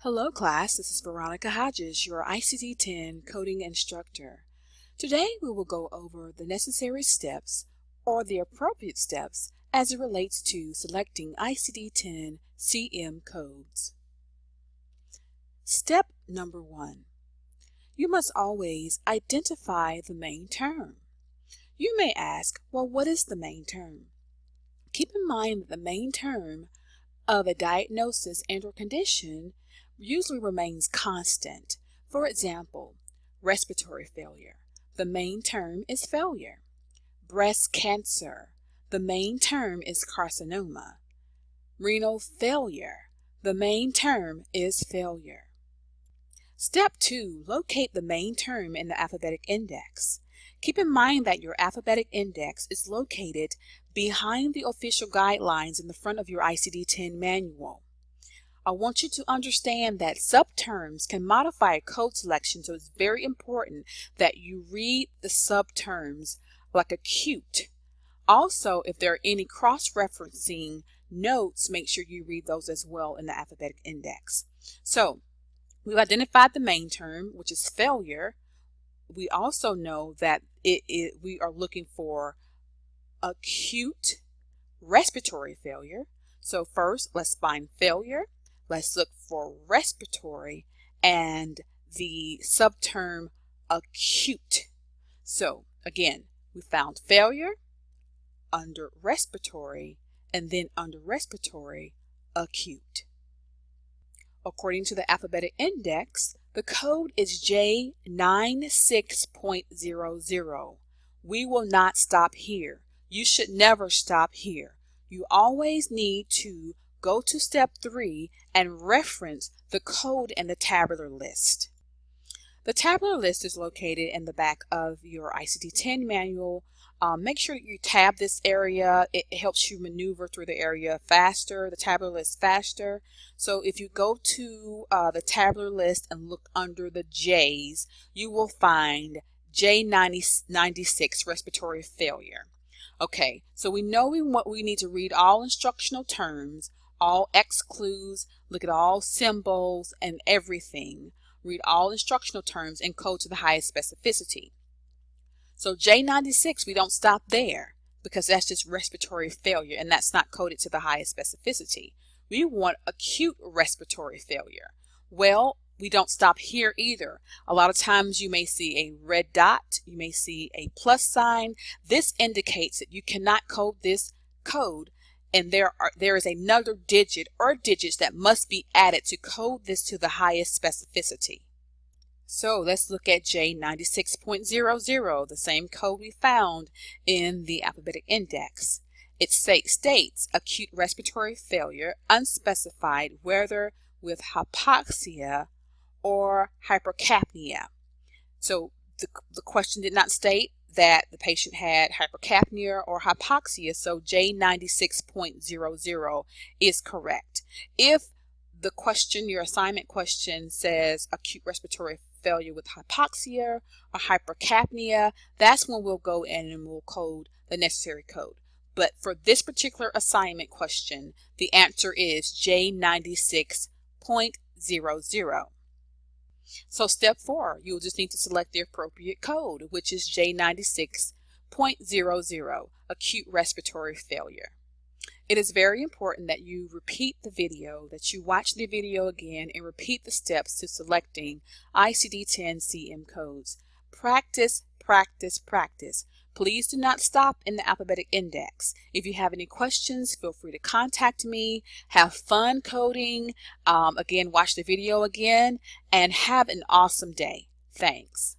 Hello class, this is Veronica Hodges, your ICD-10 coding instructor. Today we will go over the necessary steps or the appropriate steps as it relates to selecting ICD-10-CM codes. Step number 1. You must always identify the main term. You may ask, well, what is the main term? Keep in mind that the main term of a diagnosis and/or condition usually remains constant. For example, respiratory failure. The main term is failure. Breast cancer. The main term is carcinoma. Renal failure. The main term is failure. Step 2. Locate the main term in the alphabetic index. Keep in mind that your alphabetic index is located behind the official guidelines in the front of your ICD-10 manual. I want you to understand that subterms can modify a code selection, so it's very important that you read the subterms like acute. Also, if there are any cross-referencing notes, make sure you read those as well in the alphabetic index. So, we've identified the main term, which is failure. We also know that we are looking for acute respiratory failure. So first, let's find failure. Let's look for respiratory and the subterm acute. So again, we found failure under respiratory and then under respiratory acute. According to the alphabetic index, the code is J96.00. We will not stop here. You should never stop here. You always need to go to step 3 and reference the code in the tabular list. The tabular list is located in the back of your ICD-10 manual. Make sure you tab this area. It helps you maneuver through the area faster, the tabular list faster. So if you go to the tabular list and look under the J's, you will find J96 respiratory failure. Okay, so we know we need to read all instructional terms, all X clues, look at all symbols and everything. Read all instructional terms and code to the highest specificity. So J96, we don't stop there because that's just respiratory failure and that's not coded to the highest specificity. We want acute respiratory failure. Well, we don't stop here either. A lot of times you may see a red dot, you may see a plus sign. This indicates that you cannot code this code, and there is another digit or digits that must be added to code this to the highest specificity. So let's look at J96.00, the same code we found in the alphabetic index. It states acute respiratory failure, unspecified, whether with hypoxia or hypercapnia. So the question did not state that the patient had hypercapnia or hypoxia, so J96.00 is correct. If the question, your assignment question, says acute respiratory failure with hypoxia or hypercapnia, that's when we'll go in and we'll code the necessary code. But for this particular assignment question, the answer is J96.00. So step 4, you'll just need to select the appropriate code, which is J96.00, acute respiratory failure. It is very important that you repeat the video, that you watch the video again and repeat the steps to selecting ICD-10-CM codes. Practice, practice, practice. Please do not stop in the alphabetic index. If you have any questions, feel free to contact me. Have fun coding. Again, watch the video again and have an awesome day. Thanks.